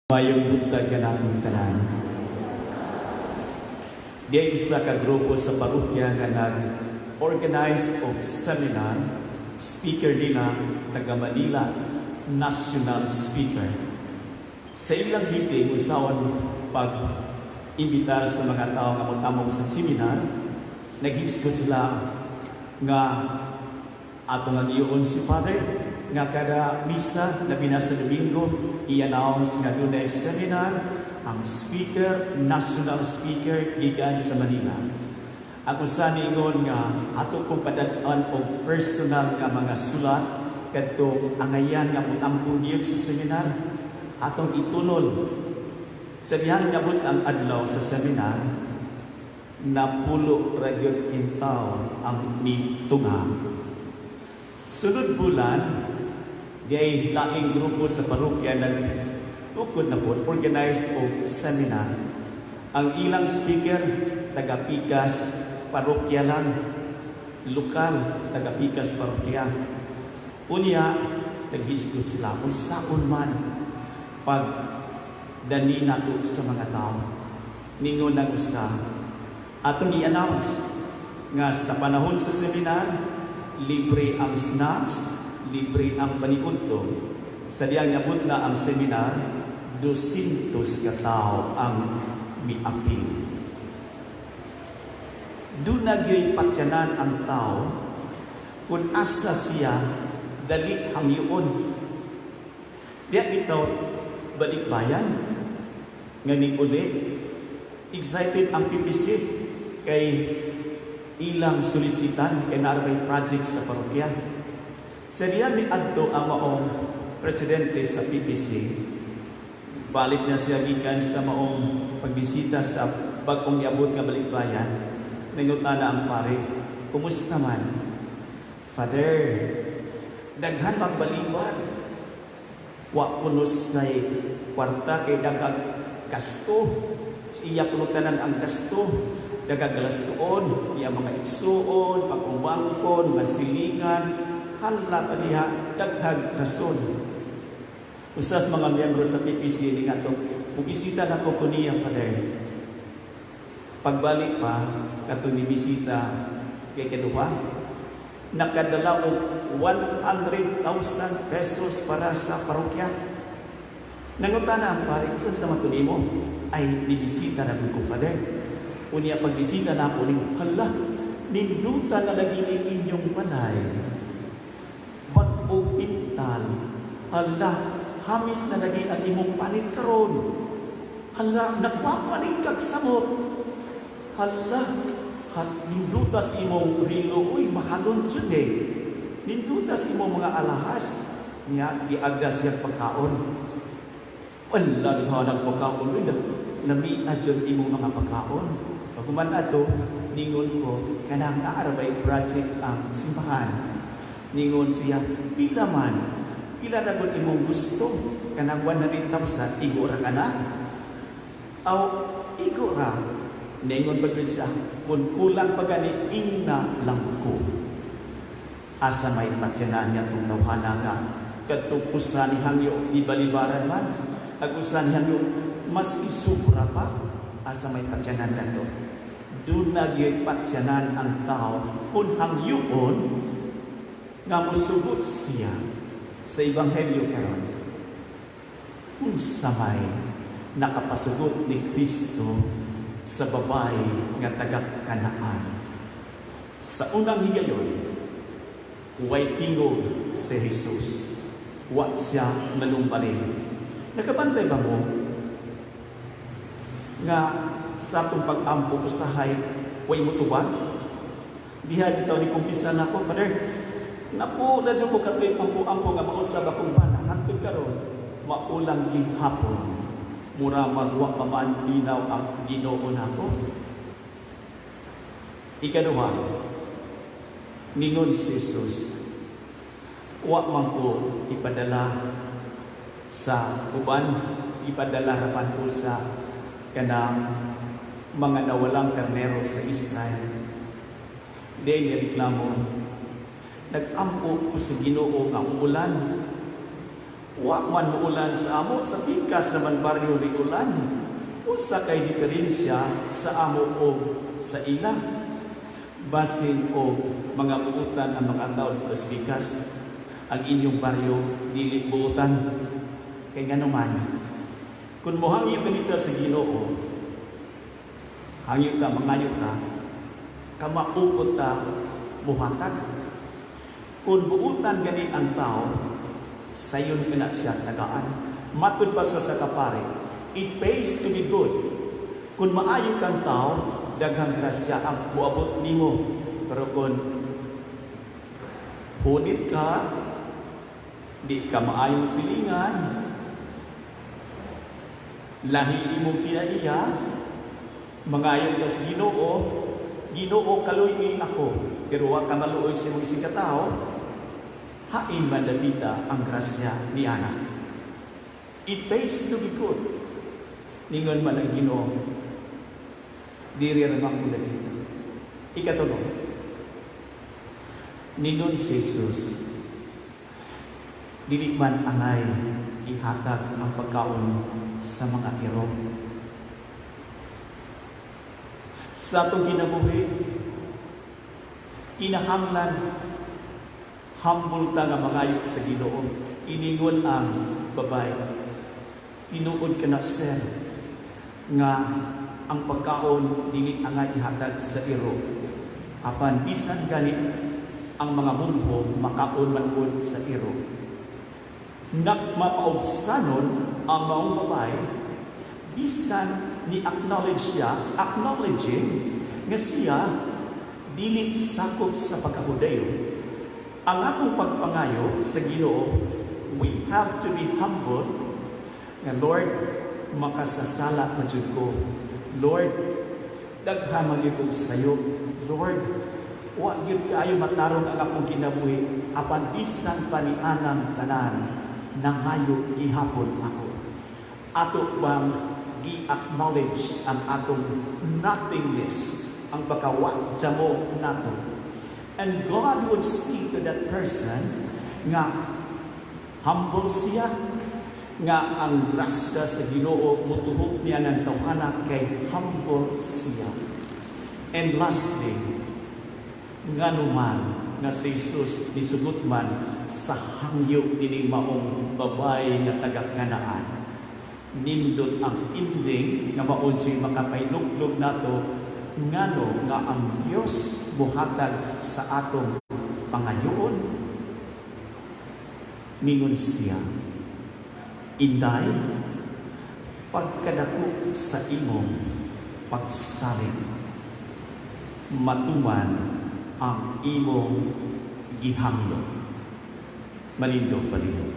Mayong buntag ka natin tanan. Di isa ka grupo sa parokya nga nag-organize og seminar, speaker nila taga Manila, national speaker. Sa ilang meeting, usawan pag-imbitar sa mga tao nga magtamong sa seminar, nag-hisgot sila nga ato nga giyon si Father nga kada misa na binasa Domingo i-announce nga doon ay seminar ang speaker, national speaker gikan sa Manila. Ako sa ningon nga ato kong padadaan og personal nga mga sulat kadto angayan nga mutampong giyod sa seminar atong itunol sa dihang nabot ang adlaw sa seminar napulo ra gyud intaw ang mitunga. Sunod bulan gay laing grupo sa parokya nagtukod na po organize o seminar. Ang ilang speaker taga-Pikas parokya lang, lokal taga-Pikas parokya. Unya naghisgot sila kung saan man pag dani nato sa mga tao. Ningon nang usa atong i-announce nga sa panahon sa seminar libre ang snacks, libre ang panikunto. Sa diyang nabot na ang seminar, 200 ka tao ang miapil. Doon nagyo'y patyanan ang tao kung asa siya dali ang yun. Diya ito, balikbayan, nga ni ulit, excited ang PPC kay ilang solisitan kay narabay project sa parokya. Sa diyan ni adto ang maong presidente sa PPC, balik na siya gikan sa maong pagbisita sa bagong yabot nga balikbayan. Nangutan na ang pare, kumusta man? Father, daghan magbaliwan. Wa punos say kwarta kay dagag gasto. Siya punutanan ang gasto. Dagag galastuon, iya mga igsuon, pagkumbangkon, masilingan, hala pa diha, daghag rason. Usas mga miyembro sa PPC ni nga ito, bumisita na ko niya, Father. Pagbalik pa, kato ni bisita kay Keduha, nakadala o 100,000 pesos para sa parokya. Nangutan na ang pare, yun sa matuli mo, ay nibisita na ko, Father. Unya pagbisita na po ning hala, ninduta na lagi ni inyong balay. Bag-o pintal, hala, hamis na lagi ang imong palit karon. Hala, nagpapalit kag samot. Hala, nindutas imong rilo, uy, mahalon dyan eh. Nindutas imong mga alahas, niya, giagdas siya pagkaon. Wala, naghahanap pagkaon, uy, nabiad dyan imong mga pagkaon. Pagkuman ato, ningon ko, kanang naarabay project ang simbahan. Ningon siya, pila man, pila na kung imong gusto, kanang 100,000, igora ka na? Aw, igora. Ningon pa siya, kung kulang pa gani, ina lang ko. Asa may patyanan niya itong tawhana nga, katupusan ni hangyo, ibalibaran man, agusan ni hangyo, mas isubra pa, asa may patyanan na ito. Doon nagyo'y patsyanan ang tao kung hangyoon nga musugot siya sa Ebanghelyo karon. Kung samay nakapasugot ni Kristo sa babae nga taga-Kanaan. Sa unang higayon, way tingog si Jesus. Wa siya malumbalin. Nakabantay ba mo nga sa itong pag-ampo usahay, way mutubag. Diha dito ni kumpisa na ko, Father, napo, nadyo ko katoy ampo-ampo nga mausab akong bana. Hantod karon, maulang gihapon. Mura magwa pamaan linaw ang Ginoo nako. Ikaduha, ningon si Jesus, wa man ko ipadala sa uban, ipadala rapan ko sa kanang mga nawalang karnero sa Israel. Diyan niya reklamo, nag-ampo ko sa Ginoo ang ulan, Wa man ulan sa amo sa pikas naman baryo ni ulan. Usa kay diferensya sa amo o sa ila. Basin o mga buutan ang mga taon sa pikas. Ang inyong baryo dili buutan. Kay nga naman, kung mohangyo ka sa Ginoo, hangyo ka, mangayo ka, kamaupot ka, muhatag. Kung buutan gani ang tao, sayon ka na siya tagaan. Matod pa sa kapare, it pays to be good. Kung maayo kang tao, daghang grasya ang buabot nimo. Pero kung hunit ka, di ka maayong silingan, lahi imong kinaiya, mangayon ka sa Ginoo, Ginoo kaluy ako, pero wa ka maluoy sa mong isang katao, hain man labita ang grasya ni Ana. It pays to be good. Ningon man ang Ginoo, diri ramang ko labita. Ikatulong, ningon si Jesus, dili man angay ihatag ang pagkaon sa mga iro. Sa itong kinabuhi, kinahanglan humble ta nga mangayog sa Ginoo. Iningon ang babay, tinuod ka na sir nga ang pagkaon dili angay ihatag sa iro. Apan bisan gani ang mga mungho makaon man pod sa iro. Nagmapaubsanon ang mga babay, bisan ni acknowledge siya, acknowledging nga siya dili sakop sa pagkahudayo. Ang atong pagpangayo sa Ginoo, we have to be humble nga Lord, makasasala na jud ko. Lord, daghan man gyud sayo. Lord, wa gyud kaayo matarong ang akong kinabuhi, apan bisan pa ni anang tanan nangayo gihapon ako. Ato bang i-acknowledge ang atong nothingness, ang pagkawa mo nato. And God would see to that person nga humble siya, nga ang grasya sa Ginoo mutuhok niya ng tawhana kay humble siya. And lastly, nga naman nga si Jesus nisugot man sa hangyo dini maong babay nga taga-Kanaan. Nindot ang ending nga maunsoy makapailuklog nato ngano nga ang Dios buhatag sa atong pangayoon. Ningon siya, inday pagkadako sa imong pagsalig, matuman ang imong gihangyo. Malindog palihog.